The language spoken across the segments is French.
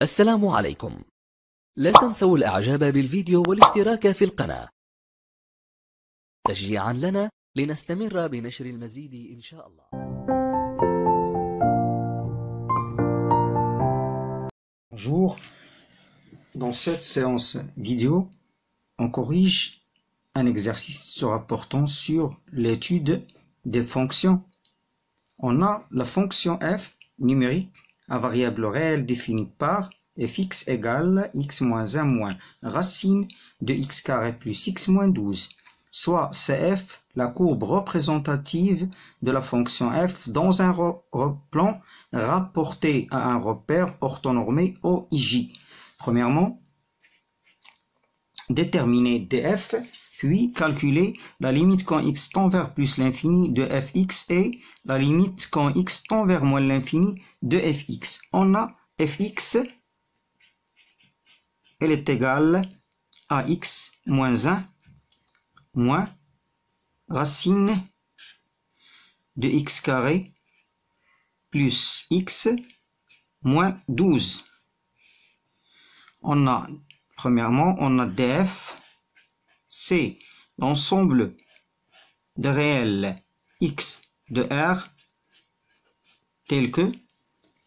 السلام عليكم. لا تنسوا الإعجاب بالفيديو والاشتراك في القناة تشجيعا لنا لنستمر بنشر المزيد إن شاء الله. Bonjour, dans cette séance vidéo, on corrige un exercice se rapportant sur l'étude des fonctions. On a la fonction f numérique à variable réelle définie par fx égale x moins 1 moins racine de x carré plus x moins 12, soit cf, la courbe représentative de la fonction f dans un plan rapporté à un repère orthonormé OIJ. Premièrement, déterminer df, puis calculer la limite quand x tend vers plus l'infini de fx et la limite quand x tend vers moins l'infini de fx. On a fx, elle est égale à x moins 1 moins racine de x carré plus x moins 12. Premièrement, on a df, c'est l'ensemble de réels x de R tel que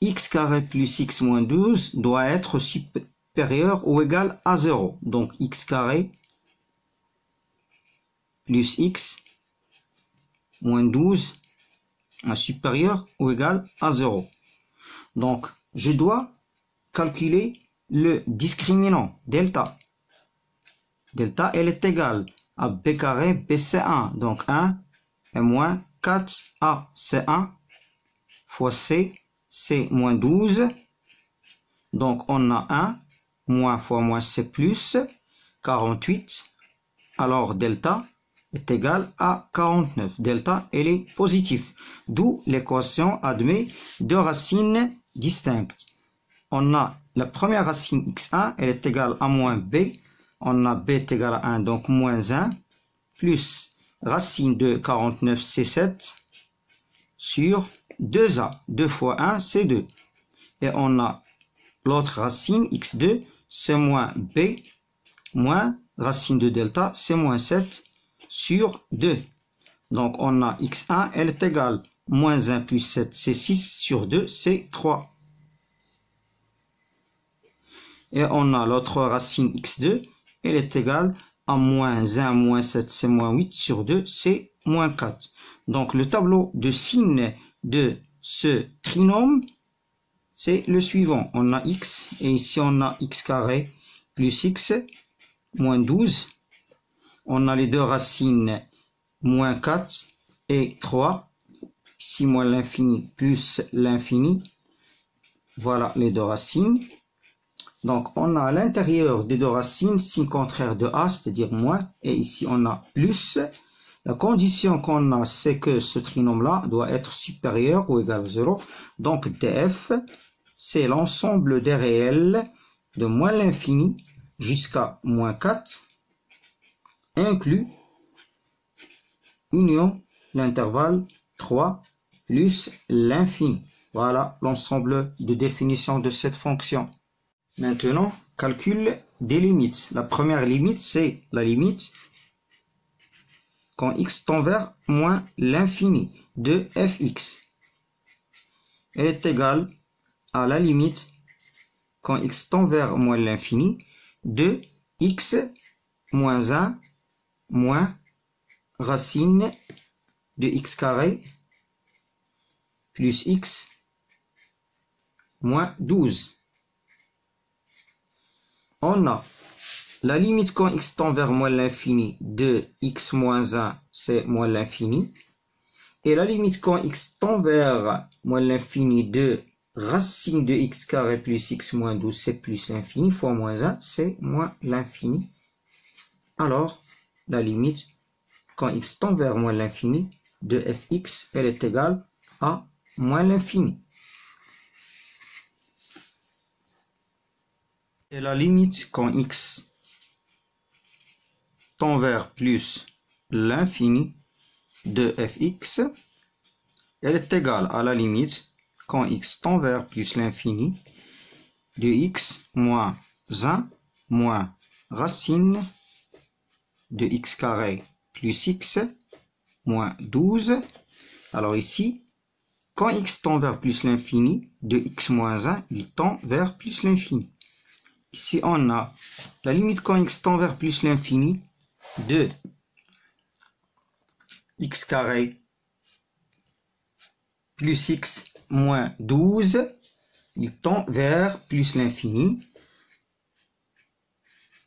x carré plus x moins 12 doit être supérieur ou égal à 0. Donc x carré plus x moins 12 est supérieur ou égal à 0. Donc je dois calculer le discriminant delta. Delta, elle est égale à b carré bc1. Donc 1 est moins 4ac1 fois c, c moins 12. Donc on a 1 moins fois moins c plus 48. Alors delta est égal à 49. Delta, elle est positive. D'où l'équation admet deux racines distinctes. On a la première racine x1, elle est égale à moins b. On a b est égal à 1, donc moins 1, plus racine de 49, c'est 7, sur 2a. 2 fois 1, c'est 2. Et on a l'autre racine, x2, c'est moins b, moins racine de delta, c'est moins 7, sur 2. Donc on a x1, elle est égale moins 1 plus 7, c'est 6, sur 2, c'est 3. Et on a l'autre racine x2, elle est égale à moins 1 moins 7, c'est moins 8, sur 2, c'est moins 4. Donc le tableau de signes de ce trinôme, c'est le suivant. On a x, et ici on a x carré plus x, moins 12. On a les deux racines, moins 4 et 3. Ici moins l'infini plus l'infini. Voilà les deux racines. Donc, on a à l'intérieur des deux racines signe contraire de a, c'est-à-dire moins, et ici on a plus. La condition qu'on a, c'est que ce trinôme-là doit être supérieur ou égal à 0. Donc, df, c'est l'ensemble des réels de moins l'infini jusqu'à moins 4, inclus union l'intervalle 3 plus l'infini. Voilà l'ensemble de définition de cette fonction. Maintenant, calcul des limites. La première limite, c'est la limite quand x tend vers moins l'infini de fx. Elle est égale à la limite quand x tend vers moins l'infini de x moins 1 moins racine de x carré plus x moins 12. On a la limite quand x tend vers moins l'infini de x moins 1, c'est moins l'infini. Et la limite quand x tend vers moins l'infini de racine de x carré plus x moins 12, c'est plus l'infini, fois moins 1, c'est moins l'infini. Alors, la limite quand x tend vers moins l'infini de fx, elle est égale à moins l'infini. Et la limite quand x tend vers plus l'infini de fx, elle est égale à la limite quand x tend vers plus l'infini de x moins 1 moins racine de x carré plus x moins 12. Alors ici, quand x tend vers plus l'infini, de x moins 1, il tend vers plus l'infini. Ici, on a la limite quand x tend vers plus l'infini de x carré plus x moins 12, il tend vers plus l'infini,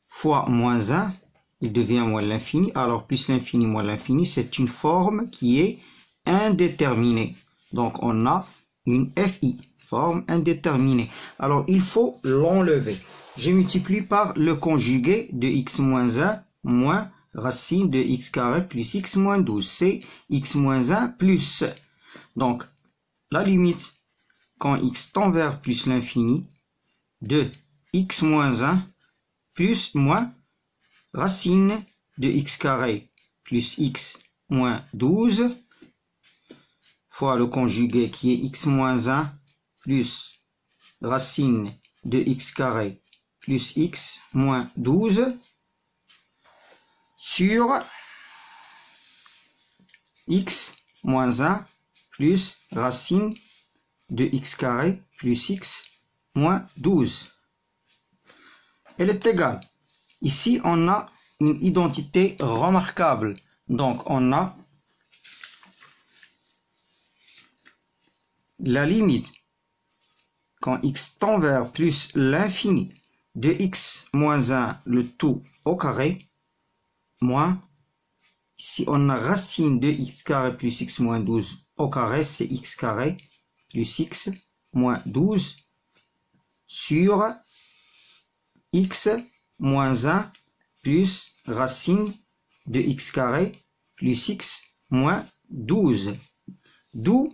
fois moins 1, il devient moins l'infini. Alors, plus l'infini moins l'infini, c'est une forme qui est indéterminée. Donc, on a une FI, forme indéterminée. Alors, il faut l'enlever. Je multiplie par le conjugué de x moins 1 moins racine de x carré plus x moins 12. C'est x moins 1 plus. Donc, la limite, quand x tend vers plus l'infini, de x moins 1 plus moins racine de x carré plus x moins 12 fois le conjugué qui est x moins 1 plus racine de x carré plus x moins 12 sur x moins 1 plus racine de x carré plus x moins 12. Elle est égale. Ici, on a une identité remarquable. Donc, on a la limite quand x tend vers plus l'infini de x moins 1 le tout au carré moins, ici on a racine de x carré plus x moins 12 au carré, c'est x carré plus x moins 12 sur x moins 1 plus racine de x carré plus x moins 12. D'où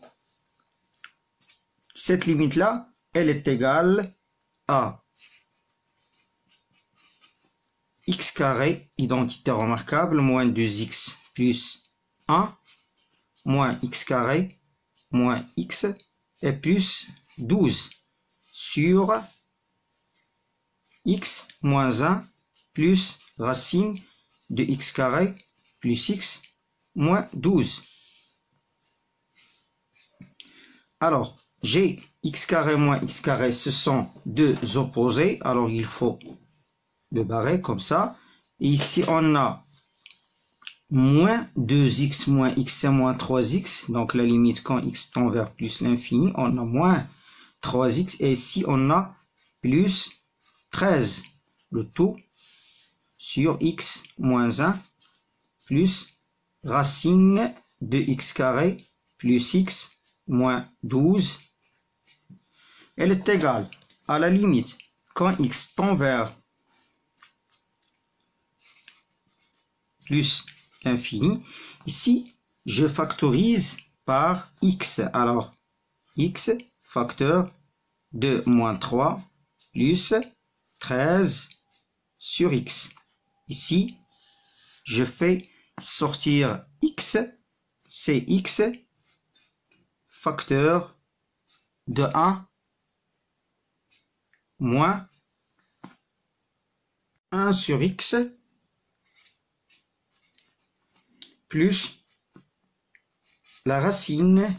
cette limite-là, elle est égale à x carré, identité remarquable, moins 2x plus 1, moins x carré, moins x, et plus 12 sur x moins 1 plus racine de x carré plus x moins 12. Alors, j'ai x carré moins x carré, ce sont deux opposés, alors il faut le barrer comme ça. Et ici, on a moins 2x moins x et moins 3x, donc la limite quand x tend vers plus l'infini, on a moins 3x, et ici, on a plus 13, le tout sur x moins 1 plus racine de x carré plus x moins 12. Elle est égale à la limite quand x tend vers plus l'infini. Ici, je factorise par x. Alors, x facteur de moins 3 plus 13 sur x. Ici, je fais sortir x, c'est x facteur de 1 moins 1 sur x plus la racine.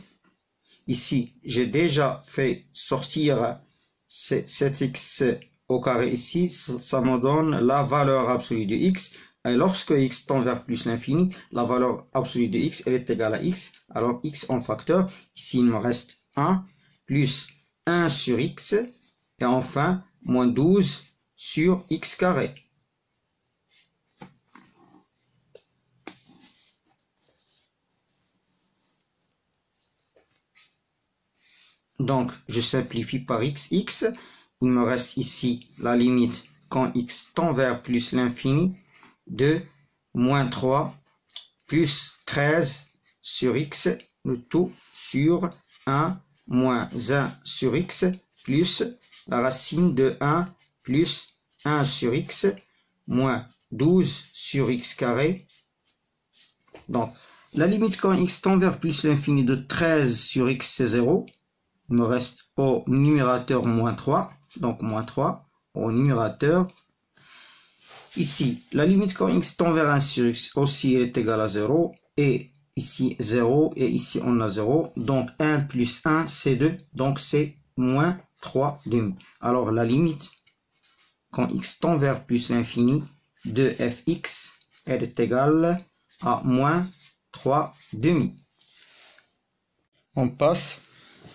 Ici, j'ai déjà fait sortir cet x au carré ici, ça me donne la valeur absolue de x. Et lorsque x tend vers plus l'infini, la valeur absolue de x, elle est égale à x. Alors x en facteur, ici il me reste 1 plus 1 sur x, et enfin moins 12 sur x carré. Donc, je simplifie par x. Il me reste ici la limite quand x tend vers plus l'infini de moins 3 plus 13 sur x, le tout sur 1 moins 1 sur x plus la racine de 1 plus 1 sur x moins 12 sur x carré. Donc, la limite quand x tend vers plus l'infini de 13 sur x, c'est 0. il me reste au numérateur moins 3. Donc moins 3 au numérateur. Ici, la limite quand x tend vers 1 sur x aussi est égale à 0. Et ici 0 et ici on a 0. Donc 1 plus 1 c'est 2. Donc c'est moins 3 demi. Alors la limite quand x tend vers plus l'infini de fx elle est égale à moins 3 demi. On passe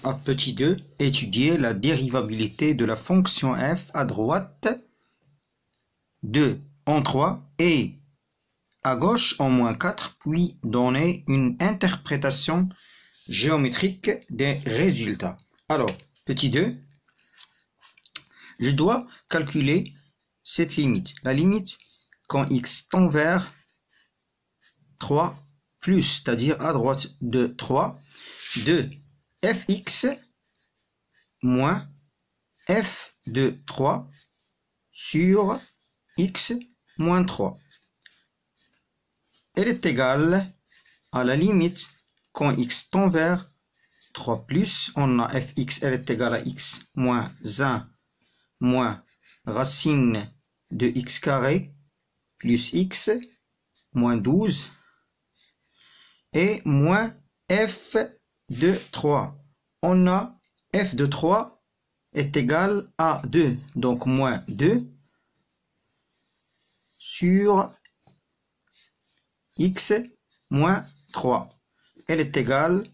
à petit 2, étudier la dérivabilité de la fonction f à droite 2 en 3 et à gauche en moins 4, puis donner une interprétation géométrique des résultats. Alors, petit 2, je dois calculer cette limite. La limite quand x tend vers 3 plus, c'est-à-dire à droite de 3, de fx moins f de 3 sur x moins 3. Elle est égale à la limite quand x tend vers 3 plus, on a fx, elle est égale à x moins 1 moins racine de x carré plus x moins 12 et moins f de 3. On a f de 3 est égal à 2, donc moins 2 sur x moins 3. Elle est égale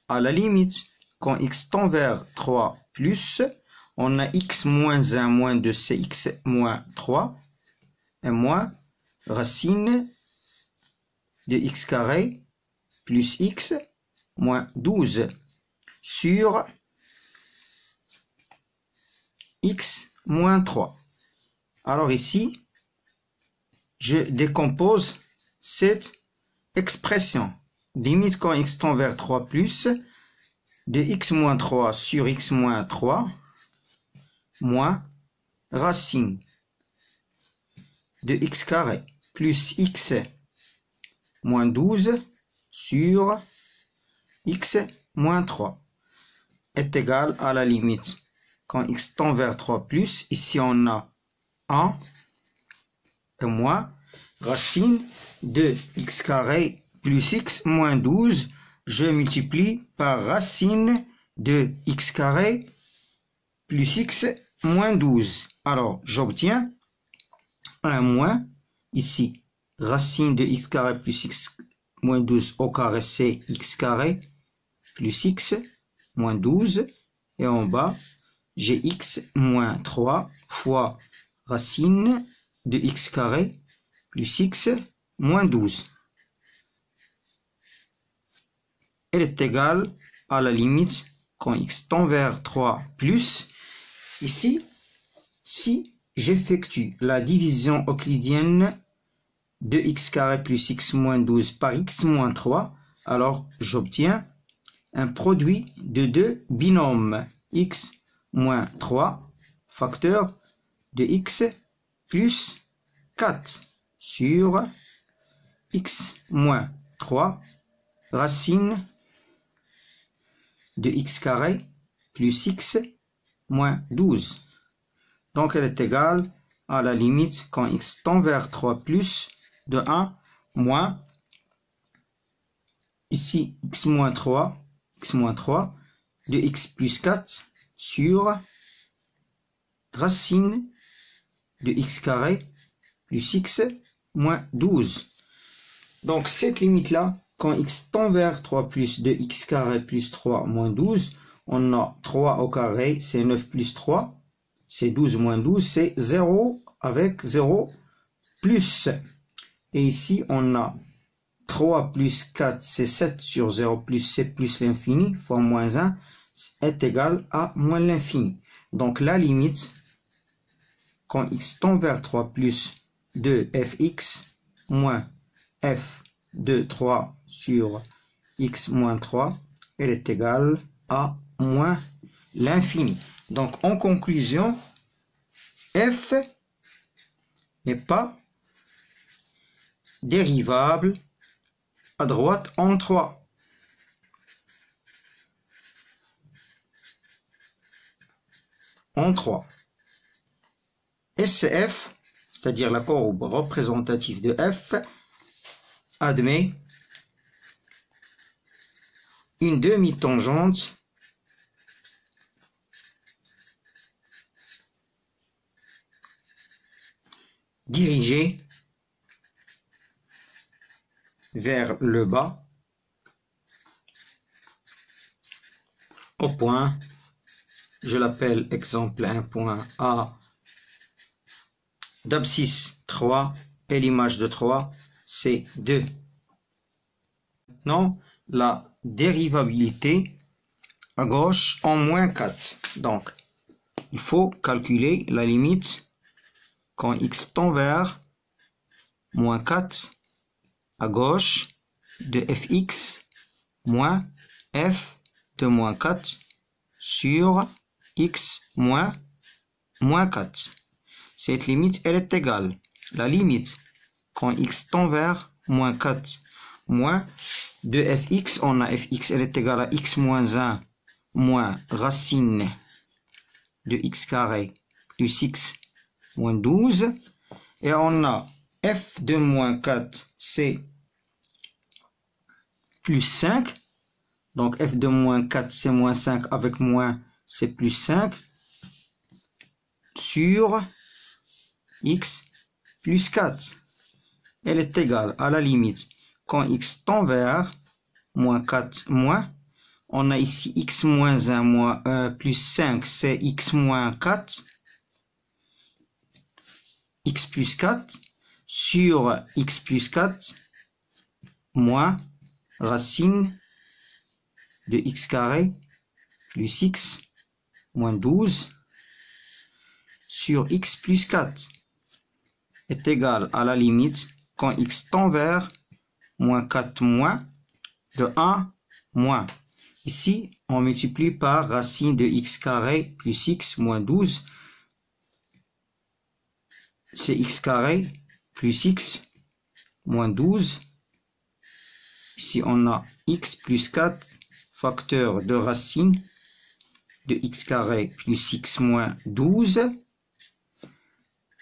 à la limite quand x tend vers 3 plus, on a x moins 1 moins 2 c'est x moins 3 et moins racine de x carré plus x moins 12 sur x moins 3. Alors ici, je décompose cette expression. Limite quand x tend vers 3 plus, de x moins 3 sur x moins 3, moins racine de x carré plus x moins 12 sur x moins 3 est égal à la limite quand x tend vers 3 plus, ici on a 1 et moins racine de x carré plus x moins 12, je multiplie par racine de x carré plus x moins 12. Alors j'obtiens un moins, ici racine de x carré plus x moins 12 au carré c'est x carré plus x moins 12 et en bas j'ai x moins 3 fois racine de x carré plus x moins 12. Elle est égale à la limite quand x tend vers 3 plus. Ici, si j'effectue la division euclidienne de x carré plus x moins 12 par x moins 3, alors j'obtiens un produit de deux binômes x moins 3 facteur de x plus 4 sur x moins 3 racine de x carré plus x moins 12. Donc elle est égale à la limite quand x tend vers 3 plus de 1 moins ici x moins 3 de x plus 4 sur racine de x carré plus x moins 12. Donc cette limite là, quand x tend vers 3 plus de x carré plus 3 moins 12, on a 3 au carré, c'est 9 plus 3, c'est 12 moins 12, c'est 0 avec 0 plus. Et ici on a 3 plus 4, c'est 7 sur 0 plus c plus l'infini fois moins 1 est égal à moins l'infini. Donc la limite, quand x tend vers 3 plus de fx moins f de 3 sur x moins 3, elle est égale à moins l'infini. Donc en conclusion, f n'est pas dérivable à droite en 3. en 3. SCF, c'est-à-dire la courbe représentative de F, admet une demi-tangente dirigée vers le bas au point, je l'appelle exemple 1 point A d'abscisse 3 et l'image de 3 c'est 2. Maintenant, la dérivabilité à gauche en moins 4. Donc, il faut calculer la limite quand x tend vers moins 4 à gauche de fx moins f de moins 4 sur x moins 4. Cette limite, elle est égale. La limite, quand x tend vers moins 4 moins de fx, on a fx, elle est égale à x moins 1 moins racine de x carré plus x moins 12. Et on a f de moins 4, c'est plus 5. Donc f de moins 4, c'est moins 5 avec moins, c'est plus 5 sur x plus 4. Elle est égale à la limite. Quand x tend vers moins 4 moins, on a ici x moins 1 moins plus 5, c'est x moins 4. X plus 4 sur x plus 4 moins racine de x carré plus x moins 12 sur x plus 4 est égal à la limite quand x tend vers moins 4 moins de 1 moins. Ici, on multiplie par racine de x carré plus x moins 12. C'est x carré plus x moins 12. Ici, on a x plus 4 facteur de racine de x carré plus x moins 12.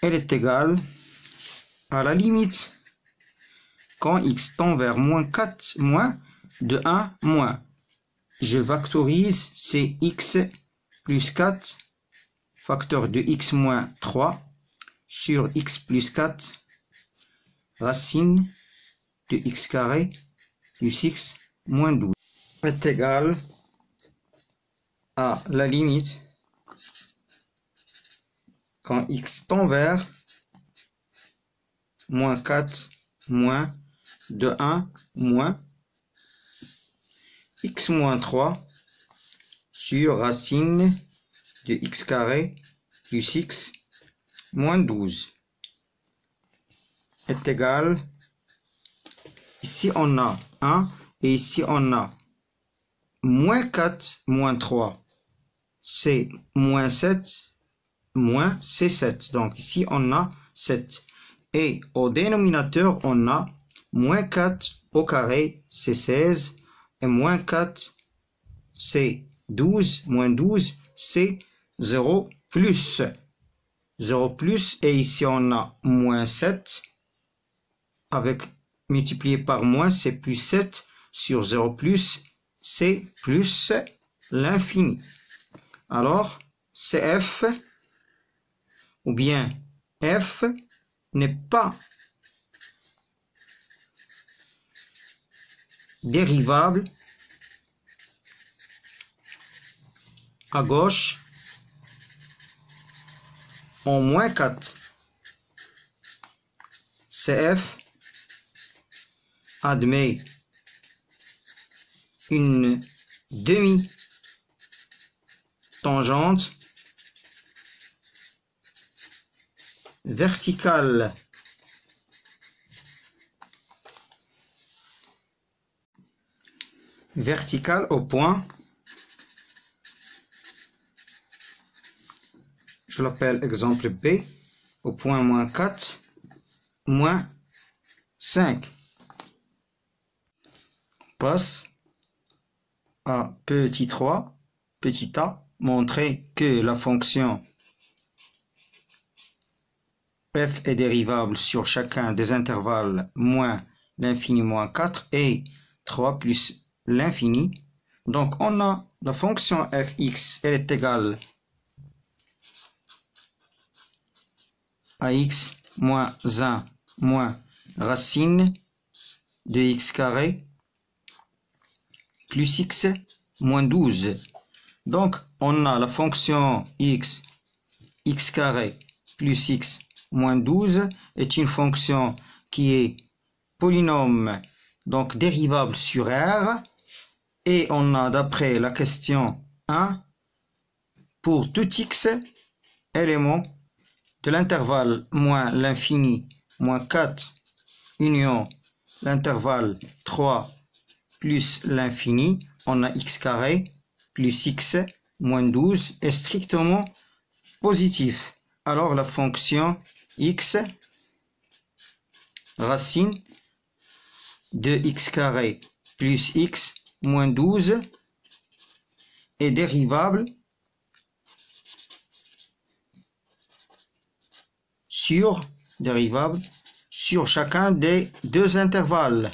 Elle est égale à la limite quand x tend vers moins 4 moins de 1 moins. Je factorise, c'est x plus 4 facteur de x moins 3 sur x plus 4 racine de x carré plus x moins 12 est égal à la limite quand x tend vers moins 4 moins de 1 moins x moins 3 sur racine de x carré plus x moins 12 est égal, ici on a 1 et ici on a moins 4 moins 3 c'est moins 7 moins c'est 7, donc ici on a 7 et au dénominateur on a moins 4 au carré c'est 16 et moins 4 c'est 12 moins 12 c'est 0 plus 0 plus et ici on a moins 7 avec multiplié par moins c'est plus 7 sur 0 plus c'est plus l'infini. Alors CF ou bien F n'est pas dérivable à gauche en moins 4. CF admet une demi-tangente verticale au point, je l'appelle exemple B, au point moins 4, moins 5. Passe à petit 3, petit a, montrer que la fonction f est dérivable sur chacun des intervalles moins l'infini moins 4 et 3 plus l'infini. Donc on a la fonction fx, elle est égale à x moins 1 moins racine de x carré plus x moins 12. Donc on a la fonction x carré plus x moins 12 est une fonction qui est polynôme, donc dérivable sur R, et on a d'après la question 1, pour tout x élément de l'intervalle moins l'infini moins 4 union l'intervalle 3 plus l'infini, on a x carré plus x moins 12 est strictement positif. Alors la fonction x racine de x carré plus x moins 12 est dérivable sur chacun des deux intervalles.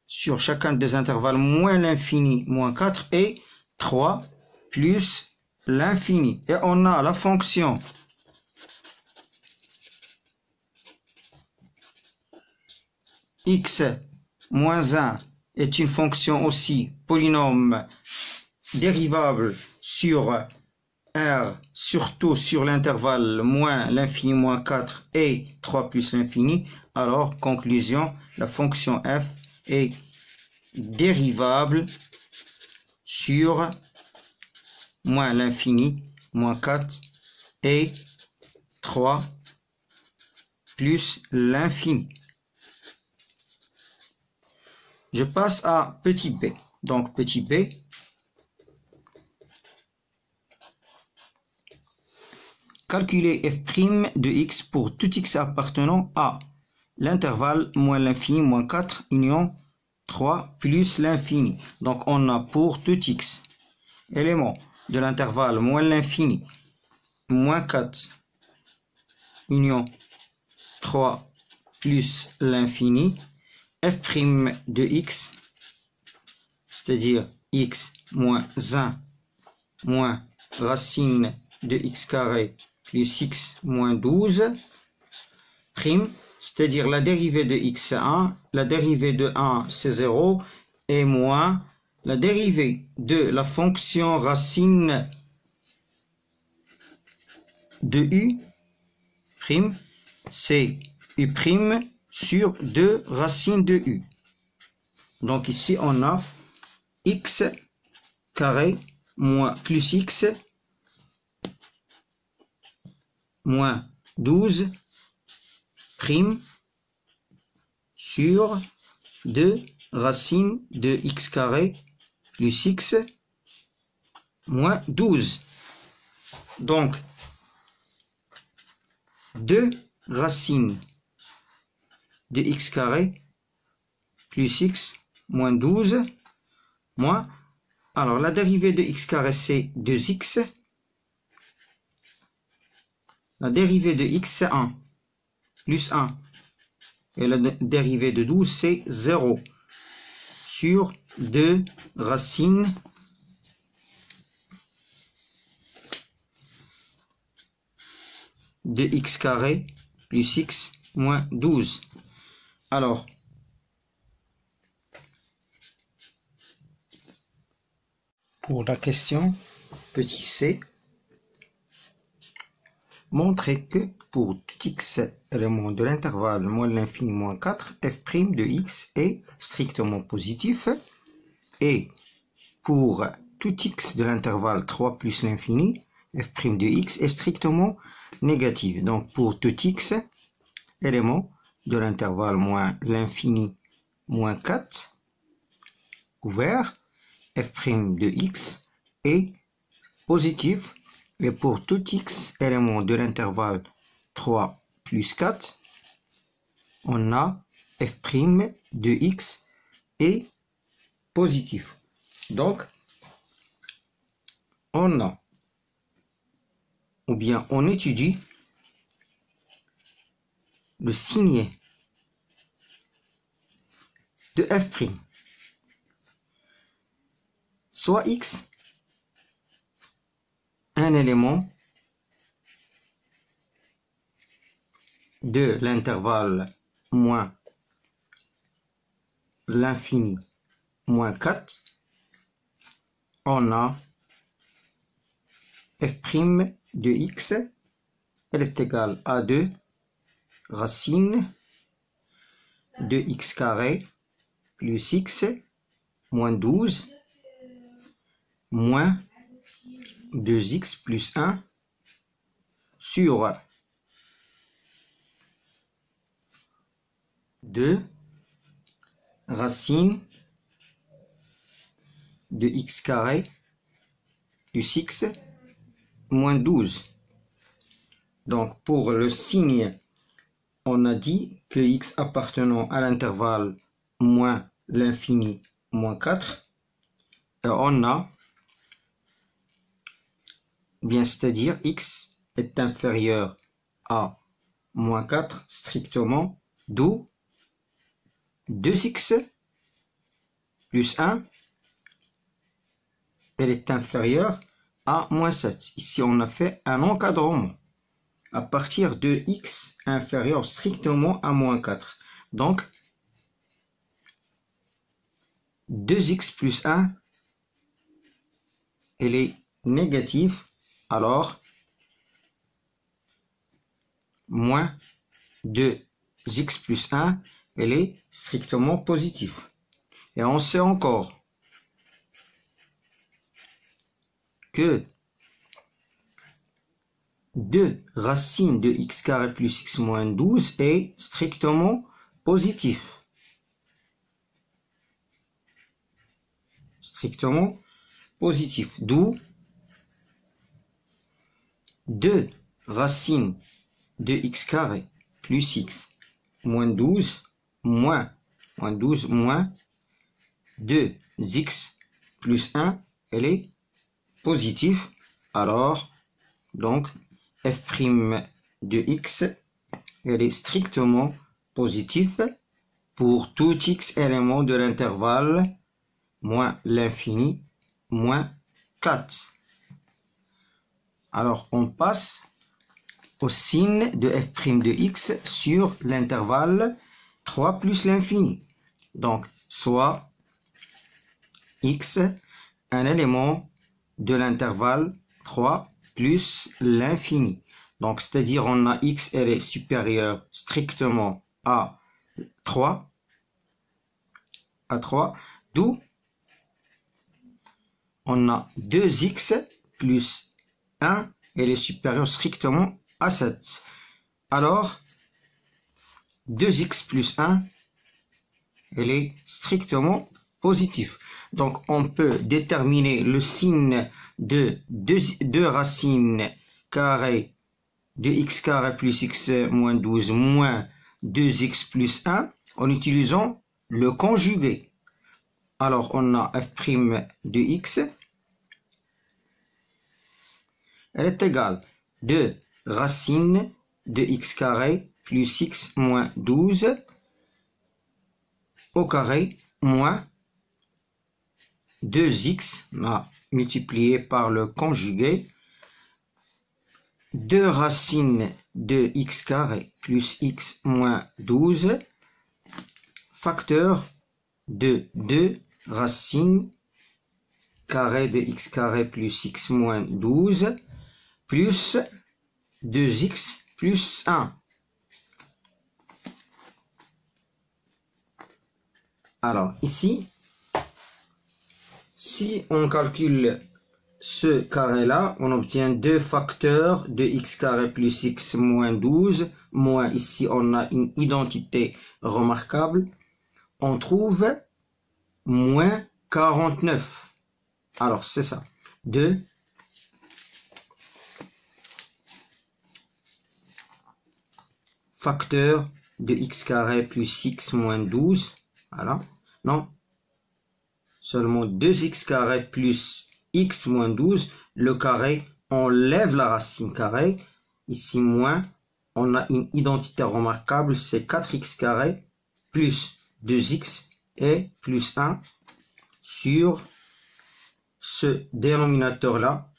Sur chacun des intervalles moins l'infini moins 4 et 3 plus l'infini. Et on a la fonction x moins 1 est une fonction aussi polynôme dérivable sur R, surtout sur l'intervalle moins l'infini moins 4 et 3 plus l'infini. Alors, conclusion, la fonction f est dérivable sur moins l'infini moins 4 et 3 plus l'infini. Je passe à petit b. Donc petit b, calculer f' de x pour tout x appartenant à l'intervalle moins l'infini moins 4 union 3 plus l'infini. Donc on a pour tout x élément de l'intervalle moins l'infini moins 4 union 3 plus l'infini, f' de x, c'est-à-dire x moins 1 moins racine de x carré plus x moins 12, prime, c'est-à-dire la dérivée de x1, la dérivée de 1 c'est 0, et moins la dérivée de la fonction racine de u, prime, c'est u' sur 2 racines de u. Donc ici on a x carré moins plus x moins 12 prime sur 2 racines de x carré plus x moins 12. Donc 2 racines de x carré plus x moins 12 moins, alors la dérivée de x carré c'est 2x, la dérivée de x c'est 1 plus 1 et la dérivée de 12 c'est 0 sur 2 racines de x carré plus x moins 12. Alors, pour la question petit c, montrer que pour tout x élément de l'intervalle moins l'infini moins 4, f' de x est strictement positif, et pour tout x de l'intervalle 3 plus l'infini, f' de x est strictement négatif. Donc pour tout x élément de l'intervalle moins l'infini moins 4, ouvert, f' de x est positif, et pour tout x élément de l'intervalle 3 plus 4, on a f' de x est positif. Donc, on a, ou bien on étudie le signe de f'. Soit x, un élément de l'intervalle moins l'infini moins 4, on a f' de x, elle est égale à 2 racine de x carré plus x moins 12 moins 2x plus 1 sur 2 racine de x carré plus x moins 12. Donc pour le signe, on a dit que x appartenant à l'intervalle moins l'infini moins 4, et on a, bien c'est-à-dire x est inférieur à moins 4 strictement, d'où 2x plus 1, elle est inférieure à moins 7. Ici, on a fait un encadrement à partir de x inférieur strictement à moins 4. Donc, 2x plus 1, elle est négative, alors moins 2x plus 1, elle est strictement positive. Et on sait encore que 2 racines de x carré plus x moins 12 est strictement positif. Strictement positif. D'où 2 racines de x carré plus x moins 12 moins 2x plus 1, elle est positive. Alors, donc, f' de x, elle est strictement positive pour tout x élément de l'intervalle moins l'infini moins 4. Alors, on passe au signe de f' de x sur l'intervalle 3 plus l'infini. Donc, soit x, un élément de l'intervalle 3 plus l'infini. Donc, c'est-à-dire on a x, elle est supérieure strictement à 3, d'où on a 2x plus 1, elle est supérieure strictement à 7. Alors, 2x plus 1, elle est strictement positive. Donc, on peut déterminer le signe de 2 racines carrées de x carré plus x moins 12 moins 2x plus 1 en utilisant le conjugué. Alors, on a f' de x, elle est égale 2 racines de x carré plus x moins 12 au carré moins 2x multiplié par le conjugué, 2 racines de x carré plus x moins 12 facteur de 2 racines carré de x carré plus x moins 12 plus 2x plus 1. Alors ici, si on calcule ce carré-là, on obtient 2 facteurs de x carré plus x moins 12, moins ici on a une identité remarquable, on trouve moins 49. Alors c'est ça, 2 facteurs de x carré plus x moins 12. Voilà. Non. Seulement 2x carré plus x moins 12. Le carré, on lève la racine carrée. Ici, moins. On a une identité remarquable, c'est 4x carré plus 2x et plus 1 sur ce dénominateur-là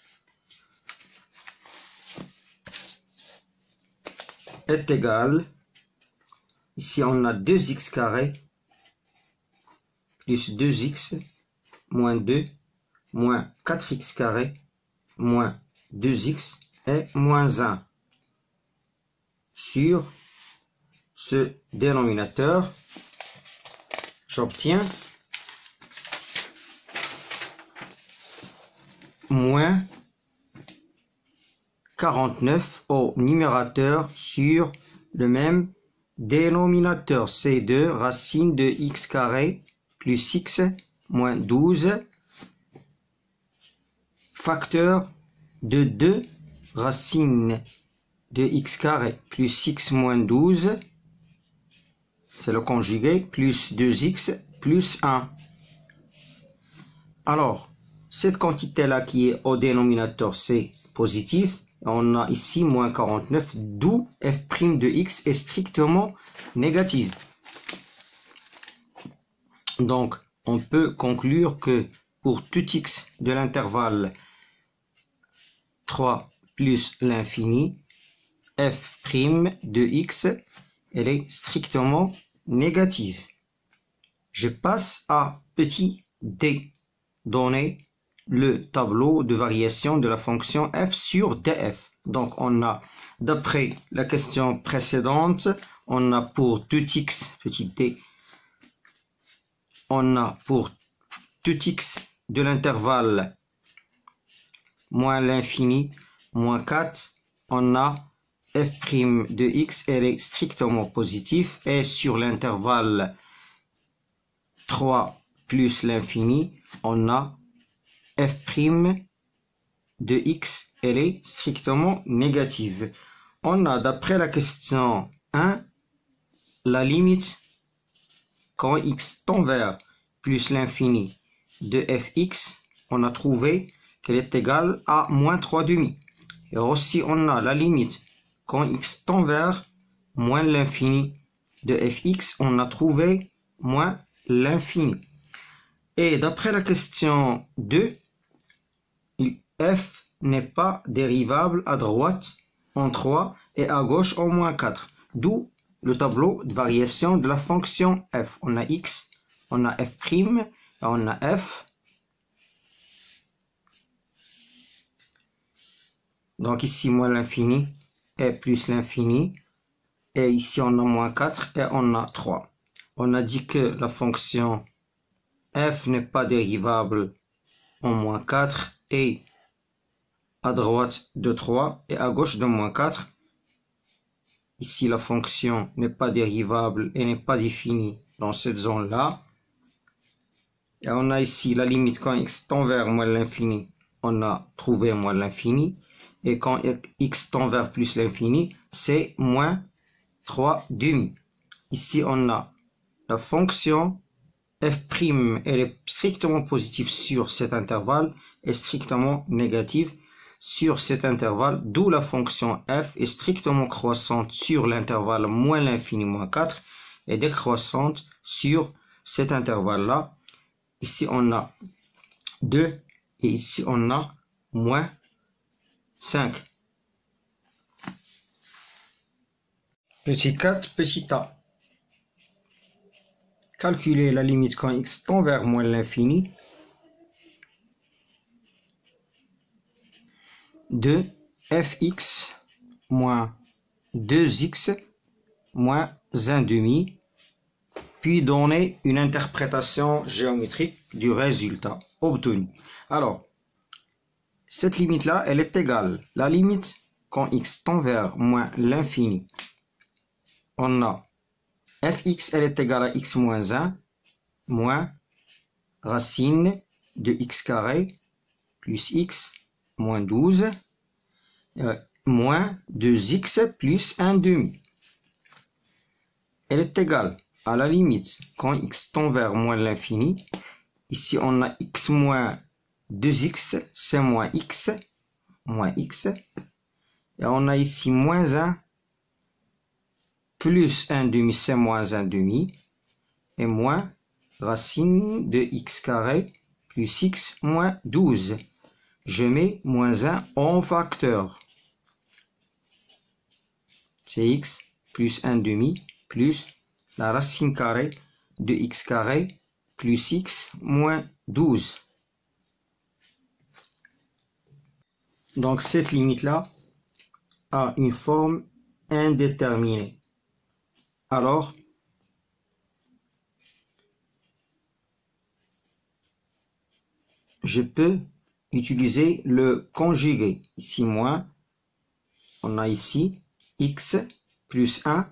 est égal, ici on a 2x carré plus 2x moins 2 moins 4x carré moins 2x et moins 1 sur ce dénominateur. J'obtiens moins 49 au numérateur sur le même dénominateur. C'est 2 racine de x carré plus x moins 12 facteur de 2 racine de x carré plus x moins 12, c'est le conjugué, plus 2x plus 1. Alors, cette quantité-là qui est au dénominateur, c'est positif. On a ici moins 49, d'où f' de x est strictement négative. Donc, on peut conclure que pour tout x de l'intervalle 3 plus l'infini, f' de x, elle est strictement négative. Je passe à petit d, donner le tableau de variation de la fonction f sur df. Donc on a, d'après la question précédente, on a pour tout x, petit d, on a pour tout x de l'intervalle moins l'infini, moins 4, on a f' de x, elle est strictement positive, et sur l'intervalle 3 plus l'infini, on a f' de x, elle est strictement négative. On a, d'après la question 1, la limite quand x tend vers plus l'infini de fx, on a trouvé qu'elle est égale à moins 3 demi. Et aussi, on a la limite quand x tend vers moins l'infini de fx, on a trouvé moins l'infini. Et d'après la question 2, f n'est pas dérivable à droite en 3 et à gauche en moins 4. D'où le tableau de variation de la fonction f. On a x, on a f', et on a f. Donc ici, moins l'infini et plus l'infini. Et ici, on a moins 4 et on a 3. On a dit que la fonction f n'est pas dérivable en moins 4 et à droite de 3 et à gauche de moins 4. Ici, la fonction n'est pas dérivable et n'est pas définie dans cette zone-là. Et on a ici la limite quand x tend vers moins l'infini, on a trouvé moins l'infini. Et quand x tend vers plus l'infini, c'est moins 3 demi. Ici, on a la fonction f', elle est strictement positive sur cet intervalle et strictement négative sur cet intervalle, d'où la fonction f est strictement croissante sur l'intervalle moins l'infini moins 4 et décroissante sur cet intervalle-là. Ici, on a 2 et ici, on a moins 5. Petit 4, petit a. Calculer la limite quand x tend vers moins l'infini de fx moins 2x moins 1 demi, puis donner une interprétation géométrique du résultat obtenu. Alors, cette limite-là, elle est égale. La limite, quand x tend vers moins l'infini, on a fx, elle est égale à x moins 1, moins racine de x carré, plus x, moins 12, moins 2x plus 1 demi. elle est égale à la limite quand x tend vers moins l'infini. Ici, on a x moins 2x, c'est moins x. Et on a ici moins 1 plus 1 demi, c'est moins 1 demi. Et moins racine de x carré plus x moins 12. Je mets moins 1 en facteur. C'est x plus 1 demi plus la racine carrée de x carré plus x moins 12. Donc cette limite-là a une forme indéterminée. Alors, je peux utiliser le conjugué. Ici, moins, on a ici x plus 1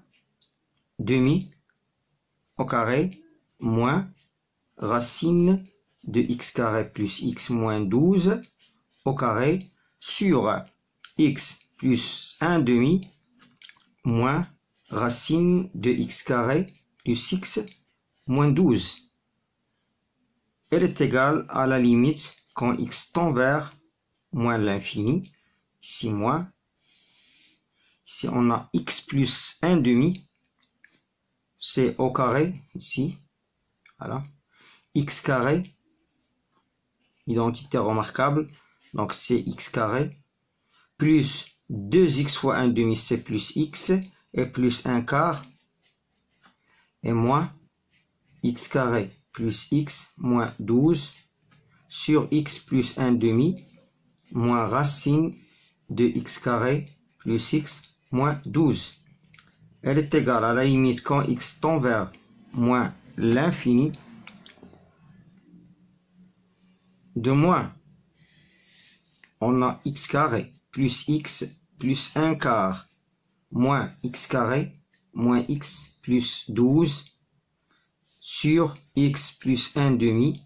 demi au carré moins racine de x carré plus x moins 12 au carré sur x plus 1 demi moins racine de x carré plus x moins 12. Elle est égale à la limite quand x tend vers moins l'infini. Ici moins. Ici on a x plus 1 demi. C'est au carré ici. Voilà. X carré. Identité remarquable. Donc c'est x carré. Plus 2x fois 1 demi, c'est plus x. Et plus 1 quart. Et moins x carré plus x moins 12 sur x plus 1 demi moins racine de x carré plus x moins 12. Elle est égale à la limite quand x tend vers moins l'infini de moins. On a x carré plus x plus 1 quart moins x carré moins x plus 12 sur x plus 1 demi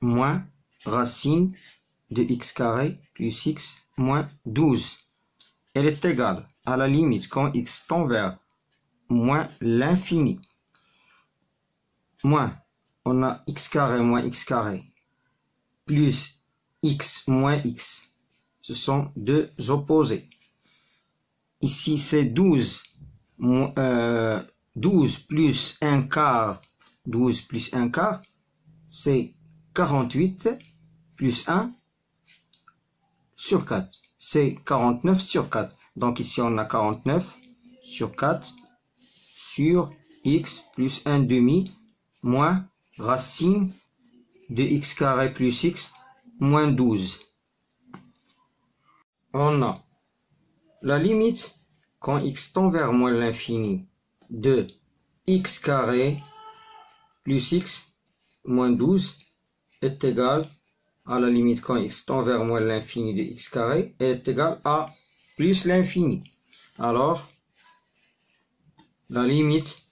moins racine de x carré plus x moins 12. Elle est égale à la limite quand x tend vers moins l'infini. Moins, on a x carré moins x carré plus x moins x. Ce sont deux opposés. Ici, c'est 12. 12 plus 1 quart. 12 plus 1 quart, c'est 48 plus 1 sur 4. C'est 49 sur 4. Donc ici, on a 49 sur 4 sur x plus 1 demi moins racine de x carré plus x moins 12. On a la limite quand x tend vers moins l'infini de x carré plus x moins 12 est égal à la limite quand x tend vers moins l'infini de x carré est égal à plus l'infini. Alors, la limite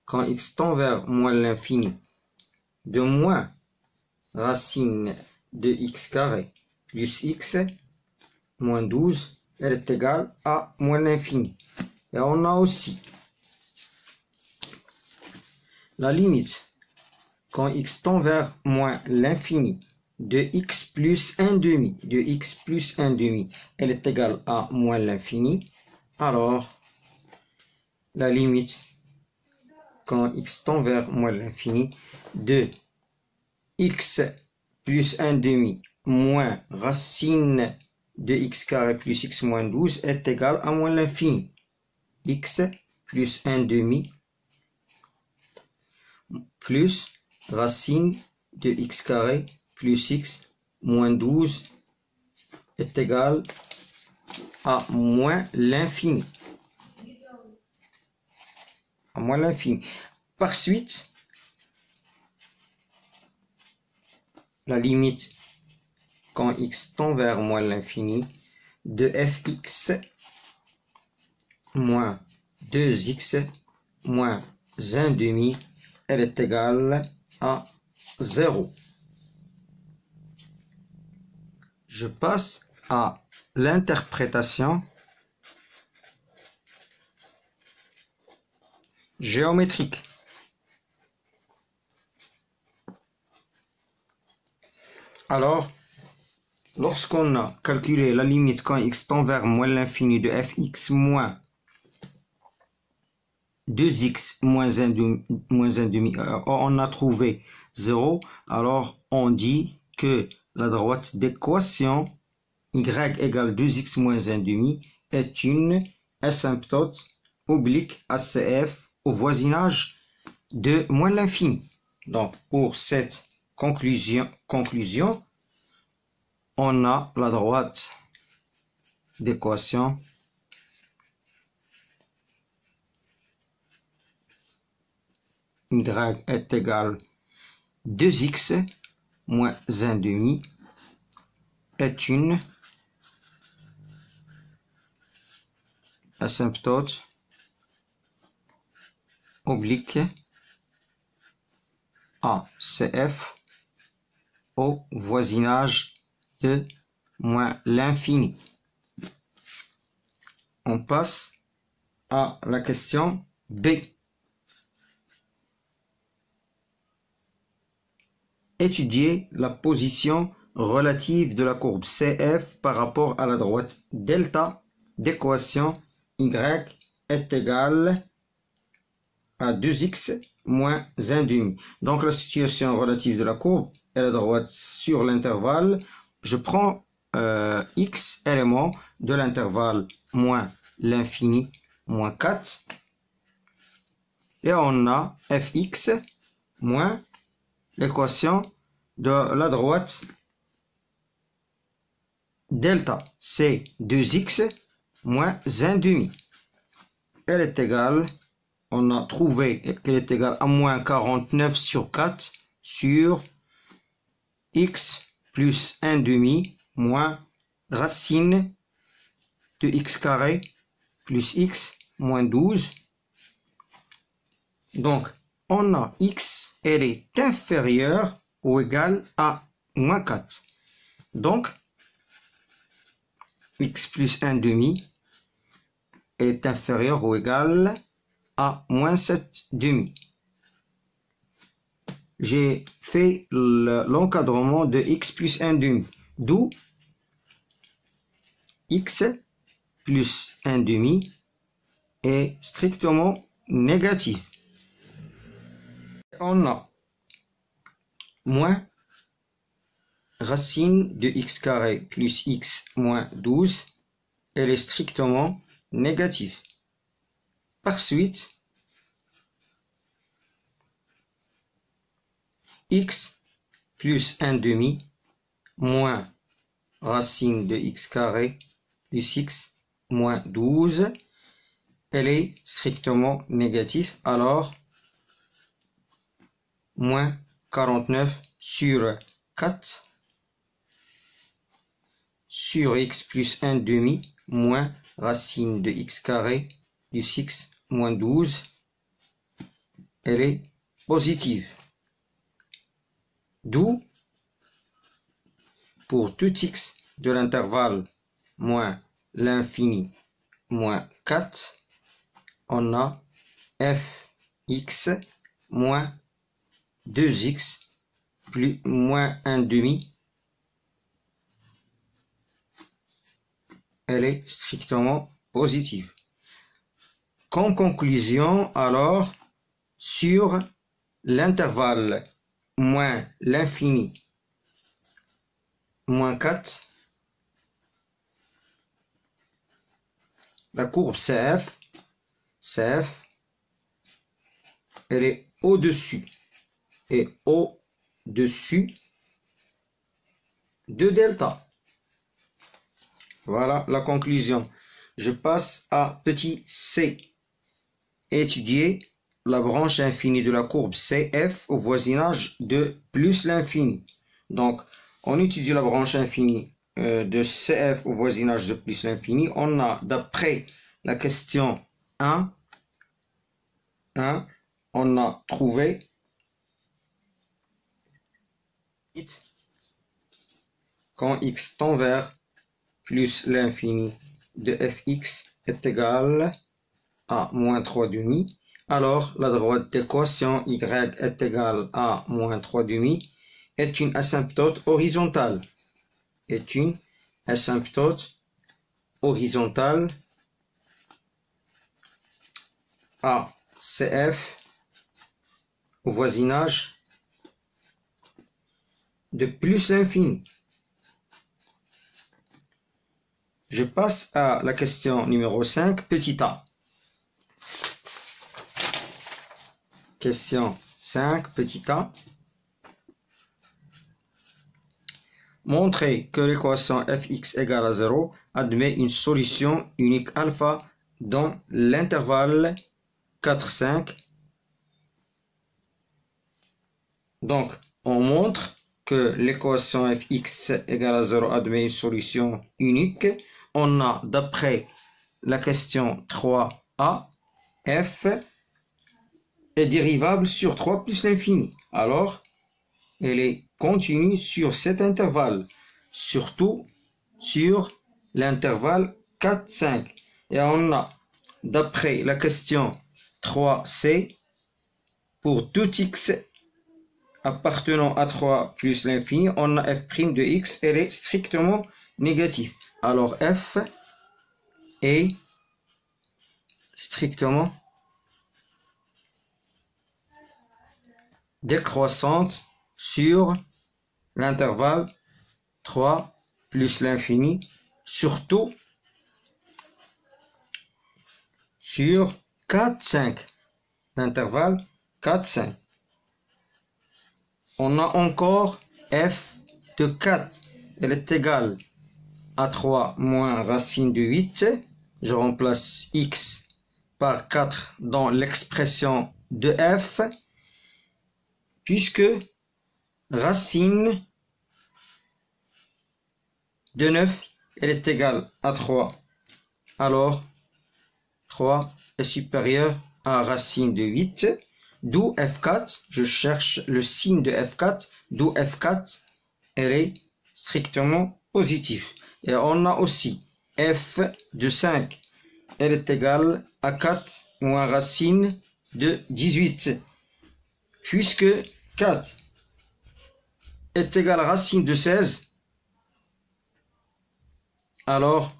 quand x tend vers moins l'infini de moins racine de x carré plus x moins 12, elle est égale à moins l'infini. Et on a aussi la limite quand x tend vers moins l'infini de x plus 1 demi, elle est égale à moins l'infini. Alors, la limite quand x tend vers moins l'infini de x plus 1 demi moins racine de x carré plus x moins 12 est égal à moins l'infini. X plus 1 demi plus racine de x carré plus x moins 12 est égal à moins l'infini. Par suite, la limite quand x tend vers moins l'infini de fx moins 2x moins 1 demi, elle est égale à 0. Je passe à l'interprétation géométrique. Alors, lorsqu'on a calculé la limite quand x tend vers moins l'infini de fx moins 2x moins 1 demi, on a trouvé 0, alors on dit que la droite d'équation y égale 2x moins 1 demi est une asymptote oblique ACF au voisinage de moins l'infini. Donc, pour cette conclusion, on a la droite d'équation y est égal 2x moins 1 demi est une asymptote oblique ACF au voisinage de moins l'infini. On passe à la question B. Étudier la position relative de la courbe CF par rapport à la droite delta d'équation y est égale à 2x moins 1 demi. Donc la situation relative de la courbe est la droite sur l'intervalle. Je prends x éléments de l'intervalle moins l'infini moins 4. Et on a fx moins l'équation de la droite delta, c'est 2x moins 1 demi. Elle est égale, on a trouvé qu'elle est égale à moins 49 sur 4 sur x plus 1 demi moins racine de x carré plus x moins 12. Donc, on a x, elle est inférieure ou égale à moins 4. Donc, x plus 1 demi est inférieur ou égal à moins 7 demi. J'ai fait l'encadrement de x plus 1 demi, d'où x plus 1 demi est strictement négatif. On a moins racine de x carré plus x moins 12, elle est strictement négative. Par suite, x plus 1 demi moins racine de x carré plus x moins 12, elle est strictement négative. Alors, moins 49 sur 4 sur x plus 1 demi moins racine de x carré plus x moins 12, elle est positive. D'où, pour tout x de l'intervalle moins l'infini moins 4, on a fx moins 2x plus moins 1 demi, elle est strictement positive. Comme conclusion, alors, sur l'intervalle moins l'infini moins 4, la courbe CF, elle est au-dessus et au-dessus de delta. Voilà la conclusion. Je passe à petit c. Étudier la branche infinie de la courbe CF au voisinage de plus l'infini. Donc, on étudie la branche infinie de CF au voisinage de plus l'infini. On a, d'après la question 1, on a trouvé quand x tend vers plus l'infini de fx est égal à moins 3 demi, alors la droite d'équation y est égale à moins 3 demi est une asymptote horizontale. Est une asymptote horizontale à CF au voisinage de plus l'infini. Je passe à la question numéro 5, petit a. Question 5, petit a. Montrer que l'équation fx égale à 0 admet une solution unique alpha dans l'intervalle 4, 5. Donc, on montre que l'équation fx égale à 0 admet une solution unique. On a, d'après la question 3a, f est dérivable sur 3 plus l'infini. Alors, elle est continue sur cet intervalle, surtout sur l'intervalle 4, 5. Et on a, d'après la question 3c, pour tout x appartenant à 3 plus l'infini, on a f' de x, elle est strictement négative. Alors f est strictement décroissante sur l'intervalle 3 plus l'infini, surtout sur 4, 5. L'intervalle 4, 5. On a encore f de 4. Elle est égale à 3 moins racine de 8. Je remplace x par 4 dans l'expression de f, puisque racine de 9, elle est égale à 3. Alors, 3 est supérieur à racine de 8. D'où f4, je cherche le signe de f4, d'où f4, elle est strictement positive. Et on a aussi f de 5, elle est égale à 4 moins racine de 18. Puisque 4 est égal à racine de 16, alors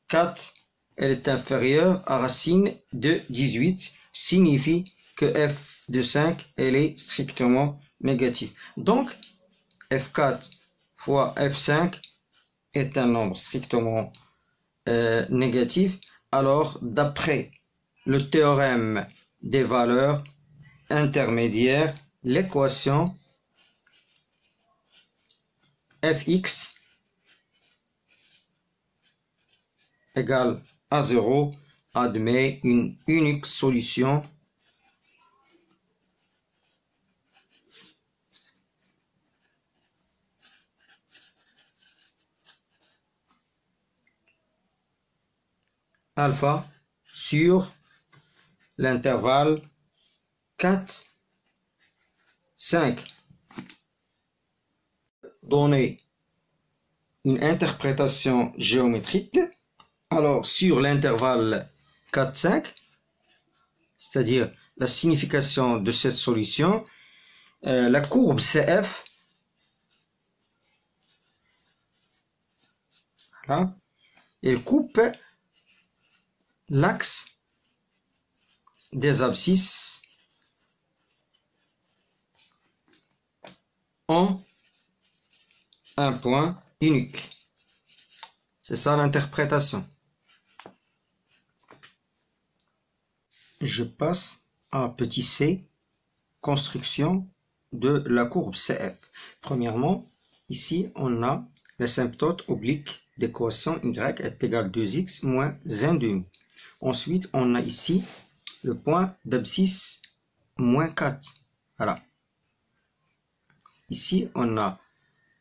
4, elle est inférieure à racine de 18, signifie que f de 5, elle est strictement négative. Donc, f4 fois f5 est un nombre strictement négatif. Alors, d'après le théorème des valeurs intermédiaires, l'équation fx égale à 0 admet une unique solution alpha sur l'intervalle 4, 5. Donner une interprétation géométrique. Alors, sur l'intervalle 4, 5, c'est-à-dire la signification de cette solution, la courbe CF, voilà, elle coupe l'axe des abscisses en un point unique. C'est ça l'interprétation. Je passe à petit c, construction de la courbe CF. Premièrement, ici on a l'asymptote oblique d'équation y est égal à 2x moins 1 demi. Ensuite, on a ici le point d'abscisse moins 4. Voilà. Ici, on a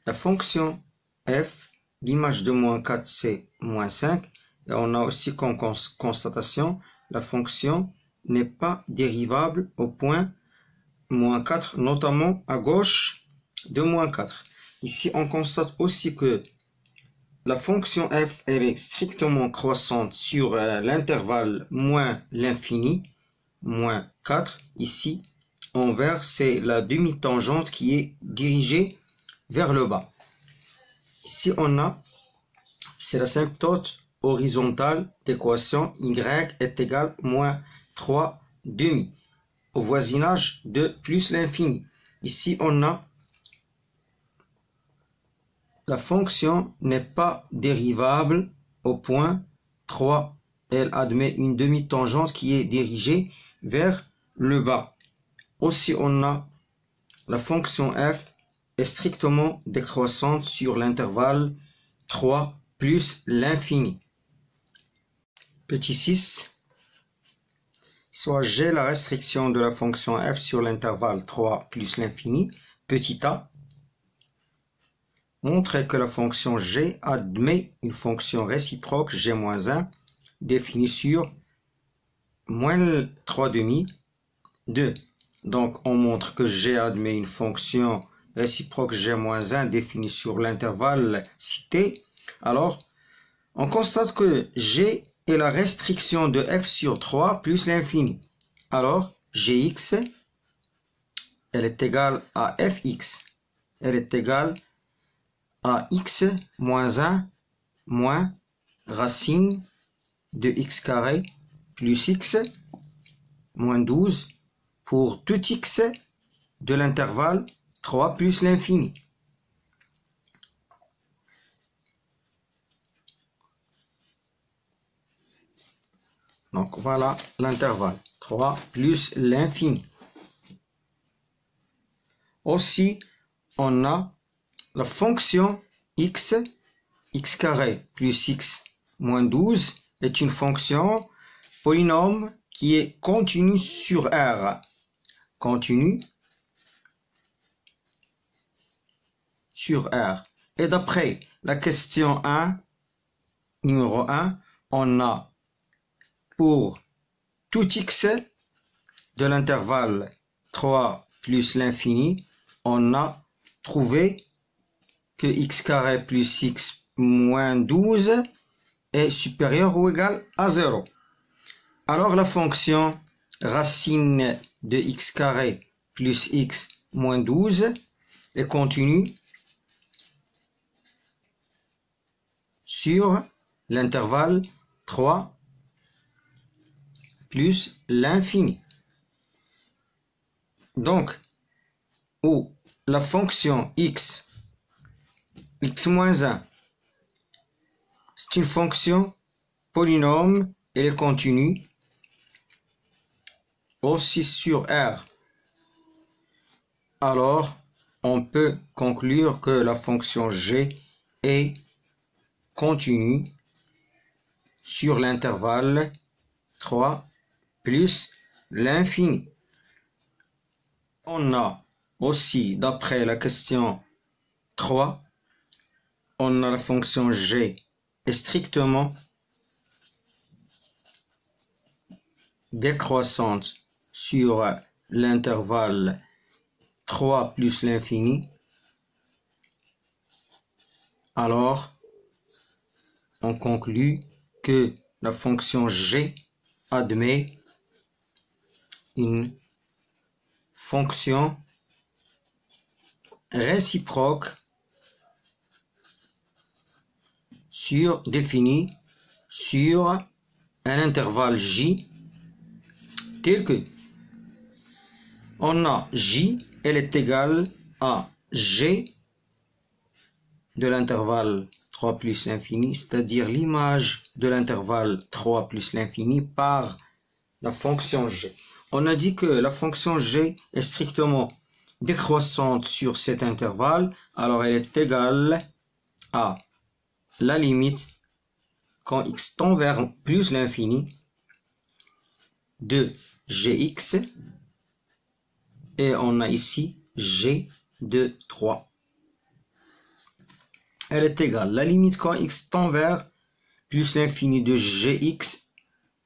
la fonction f, l'image de moins 4, c'est moins 5. Et on a aussi comme constatation, la fonction n'est pas dérivable au point moins 4, notamment à gauche de moins 4. Ici, on constate aussi que la fonction f elle est strictement croissante sur l'intervalle moins l'infini, moins 4. Ici, envers, c'est la demi-tangente qui est dirigée vers le bas. Ici, on a, c'est l'asymptote horizontale d'équation y est égale moins 3 demi, au voisinage de plus l'infini. Ici, on a la fonction n'est pas dérivable au point 3. Elle admet une demi-tangente qui est dirigée vers le bas. Aussi, on a la fonction f est strictement décroissante sur l'intervalle 3 plus l'infini. Petit 6. Soit j'ai la restriction de la fonction f sur l'intervalle 3 plus l'infini. Petit a. Montrer que la fonction g admet une fonction réciproque g-1 définie sur moins 3 demi 2. Donc on montre que g admet une fonction réciproque g-1 définie sur l'intervalle cité. Alors on constate que g est la restriction de f sur 3 plus l'infini. Alors gx elle est égale à fx. Elle est égale à x moins 1 moins racine de x carré plus x moins 12 pour tout x de l'intervalle 3 plus l'infini. Donc voilà l'intervalle 3 plus l'infini. Aussi, on a la fonction x carré plus x moins 12 est une fonction polynôme qui est continue sur R. Continue sur R. Et d'après la question 1, numéro 1, on a pour tout x de l'intervalle 3 plus l'infini, on a trouvé que x carré plus x moins 12 est supérieur ou égal à 0. Alors la fonction racine de x carré plus x moins 12 est continue sur l'intervalle 3 plus l'infini. Donc, où la fonction x moins 1, c'est une fonction polynôme, elle est continue aussi sur R. Alors, on peut conclure que la fonction g est continue sur l'intervalle 3 plus l'infini. On a aussi, d'après la question 3, on a la fonction g est strictement décroissante sur l'intervalle 3 plus l'infini. Alors, on conclut que la fonction g admet une fonction réciproque définie sur un intervalle j tel que on a j, elle est égale à g de l'intervalle 3 plus l'infini, c'est-à-dire l'image de l'intervalle 3 plus l'infini par la fonction g. On a dit que la fonction g est strictement décroissante sur cet intervalle, alors elle est égale à la limite quand x tend vers plus l'infini de gx, et on a ici g de 3. Elle est égale, la limite quand x tend vers plus l'infini de gx,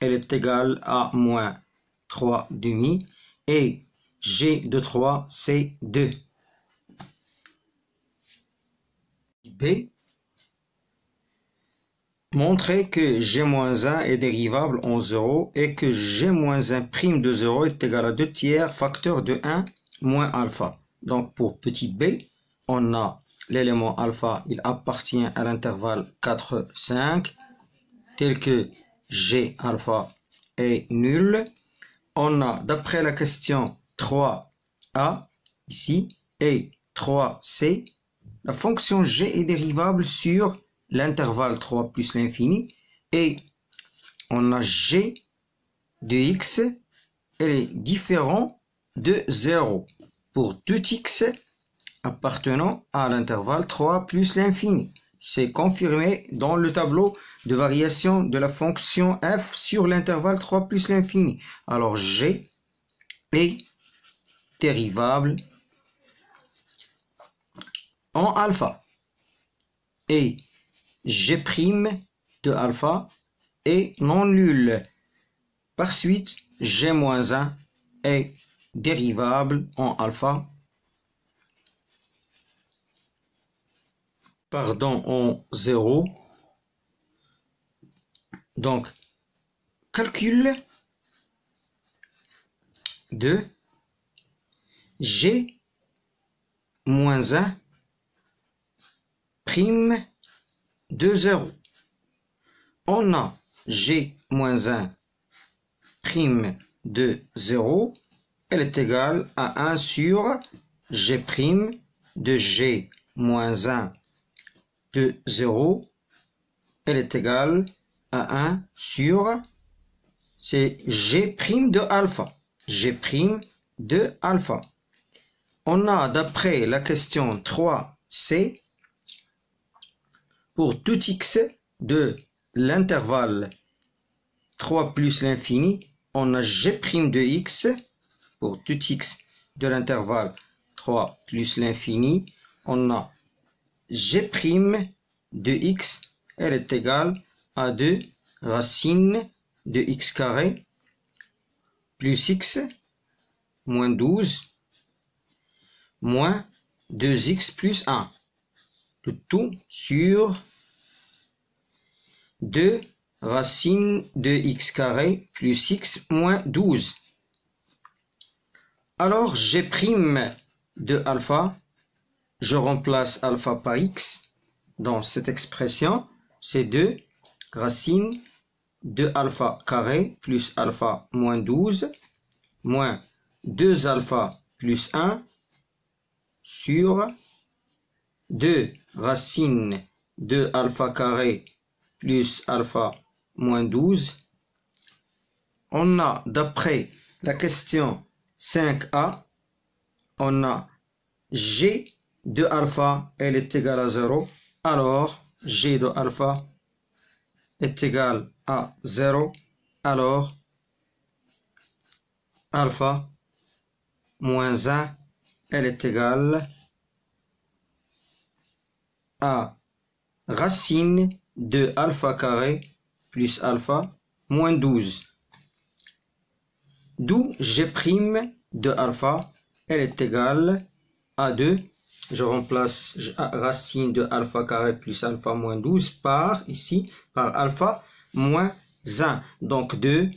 elle est égale à moins 3 demi, et g de 3 c'est 2. B, montrer que g-1 est dérivable en 0 et que g-1 prime de 0 est égal à 2 tiers facteur de 1 moins alpha. Donc pour petit b, on a l'élément alpha, il appartient à l'intervalle 4, 5, tel que g alpha est nul. On a, d'après la question 3a, ici, et 3c, la fonction g est dérivable sur l'intervalle 3 plus l'infini, et on a g de x, elle est différent de 0 pour tout x appartenant à l'intervalle 3 plus l'infini. C'est confirmé dans le tableau de variation de la fonction f sur l'intervalle 3 plus l'infini. Alors g est dérivable en alpha et g' de alpha est non nul. Par suite, g-1 est dérivable en alpha, en 0. Donc, calcul de g-1 prime de 0. On a g-1 prime de 0, elle est égale à 1 sur g' de g-1 de 0, elle est égale à 1 sur, c'est g' de alpha, g' de alpha. On a, d'après la question 3c, pour tout x de l'intervalle 3 plus l'infini, on a g' de x, pour tout x de l'intervalle 3 plus l'infini, on a g' de x, elle est égale à 2 racine de x carré plus x moins 12 moins 2x plus 1. Le tout sur 2 racine de x carré plus x moins 12. Alors g' de alpha, je remplace alpha par x dans cette expression, c'est 2 racine de alpha carré plus alpha moins 12 moins 2 alpha plus 1 sur 2 racine de alpha carré plus alpha moins 12. On a, d'après la question 5a, on a g de alpha, elle est égale à 0. Alors, g de alpha est égal à 0. Alors, alpha moins 1, elle est égale à racine de alpha carré plus alpha moins 12. D'où g' de alpha, elle est égale à 2. Je remplace racine de alpha carré plus alpha moins 12 par, ici, par alpha moins 1. Donc 2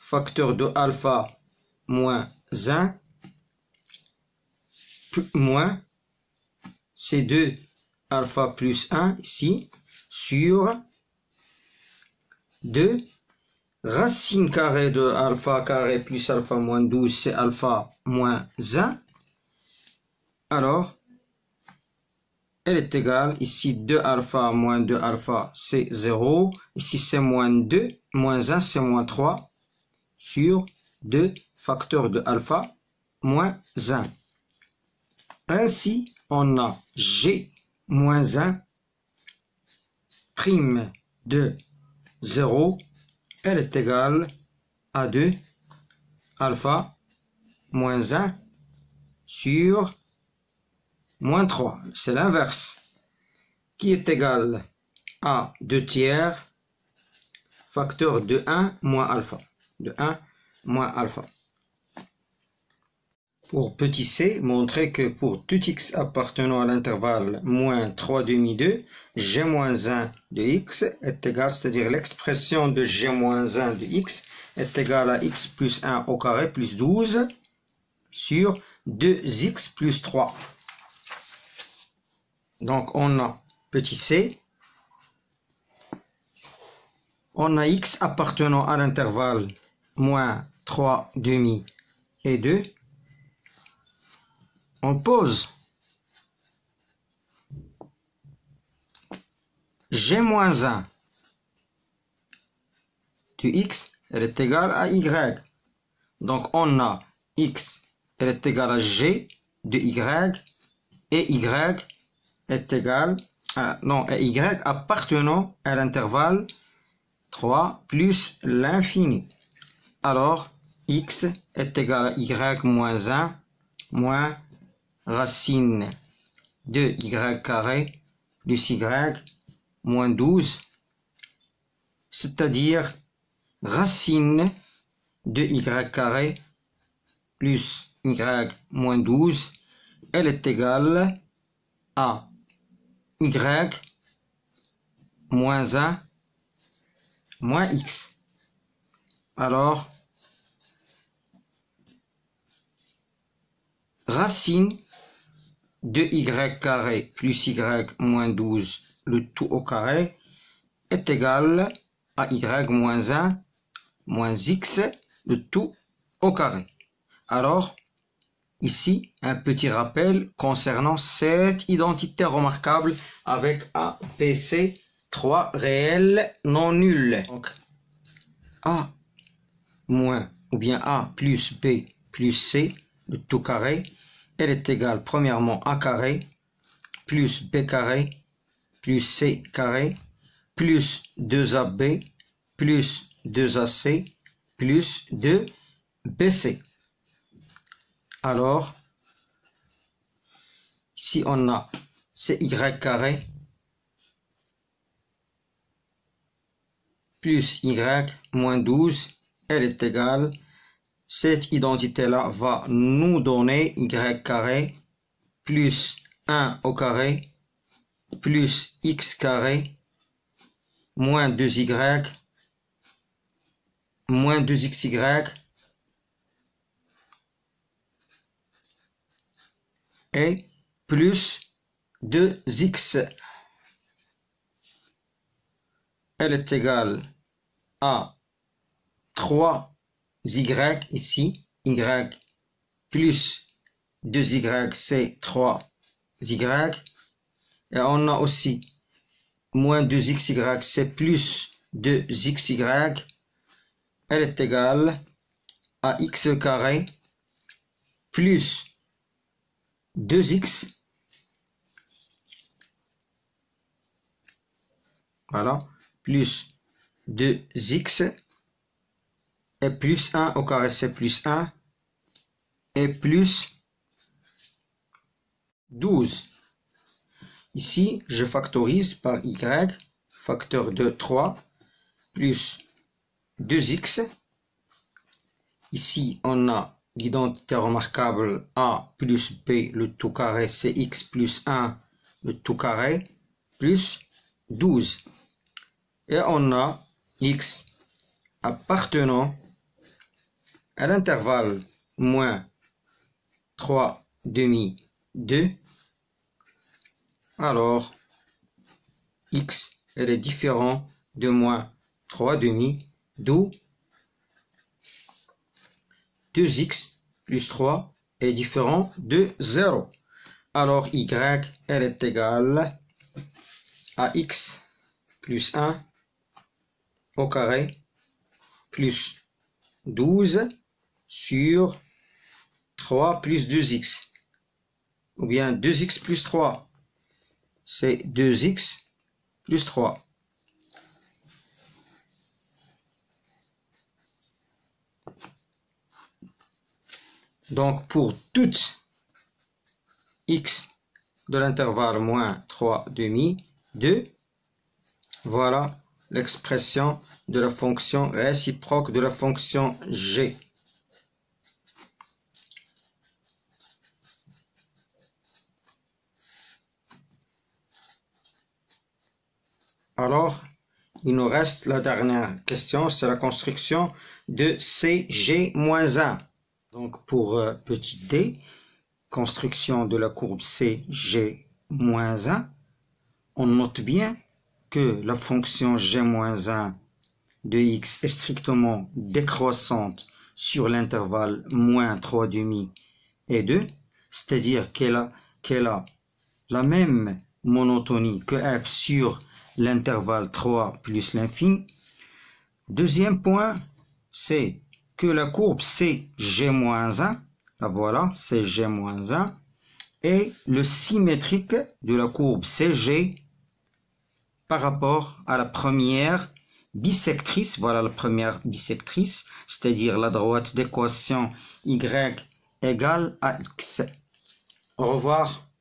facteur de alpha moins 1 moins, c'est 2 alpha plus 1 ici, sur 2 racine carrée de alpha carré plus alpha moins 12, c'est alpha moins 1. Alors, elle est égale, ici 2 alpha moins 2 alpha, c'est 0. Ici c'est moins 2, moins 1 c'est moins 3, sur 2 facteur de alpha moins 1. Ainsi, on a g moins 1 prime de 0, elle est égale à 2 alpha moins 1 sur moins 3. C'est l'inverse, qui est égal à 2 tiers facteur de 1 moins alpha. De 1 moins alpha. pour petit c, montrer que pour tout x appartenant à l'intervalle moins 3 demi 2, g moins 1 de x est égal, c'est-à-dire l'expression de g moins 1 de x est égale à x plus 1 au carré plus 12 sur 2x plus 3. Donc on a petit c, on a x appartenant à l'intervalle moins 3 demi et 2. On pose g moins 1 de x, elle est égale à y. Donc on a x, elle est égale à g de y, et y est égal à, non, et y appartenant à l'intervalle 3 plus l'infini. Alors, x est égal à y moins 1 moins racine de y carré plus y moins 12, c'est-à-dire racine de y carré plus y moins 12, elle est égale à y moins 1 moins x. Alors, racine de y carré plus y moins 12, le tout au carré, est égal à y moins 1 moins x, le tout au carré. Alors, ici, un petit rappel concernant cette identité remarquable avec A, B, C, 3 réels non nuls. Donc, A moins, ou bien A plus B plus C, le tout carré, elle est égale premièrement A carré plus B carré plus C carré plus 2AB plus 2AC plus 2BC. Alors, ici on a CY carré plus Y moins 12, elle est égale, cette identité-là va nous donner Y carré plus 1 au carré plus X carré moins 2Y moins 2XY et plus 2x. Elle est égale à 3y ici, y plus 2y, c'est 3y. Et on a aussi moins 2xy, c'est plus 2xy. Elle est égale à x carré plus 2x, voilà, plus 2x, et plus 1 au carré, c'est plus 1, et plus 12. Ici, je factorise par y, facteur de 3, plus 2x. Ici, on a l'identité remarquable A plus B, le tout carré, c'est x plus 1, le tout carré, plus 12. Et on a x appartenant à l'intervalle moins 3 demi 2. Alors, x, elle est différent de moins 3 demi, d'où 2x plus 3 est différent de 0. Alors, y, elle est égale à x plus 1 au carré plus 12 sur 3 plus 2x. Ou bien 2x plus 3, c'est 2x plus 3. Donc, pour toute x de l'intervalle moins 3 demi, 2, voilà l'expression de la fonction réciproque de la fonction g. Alors, il nous reste la dernière question, c'est la construction de CG-1. Donc, pour petit d, construction de la courbe CG-1, on note bien que la fonction G-1 de x est strictement décroissante sur l'intervalle moins 3,5 et 2, c'est-à-dire qu'elle a la même monotonie que f sur l'intervalle 3 plus l'infini. Deuxième point, c'est que la courbe CG-1, la voilà, CG-1, est le symétrique de la courbe CG par rapport à la première bisectrice, voilà la première bisectrice, c'est-à-dire la droite d'équation y égale à x. Au revoir.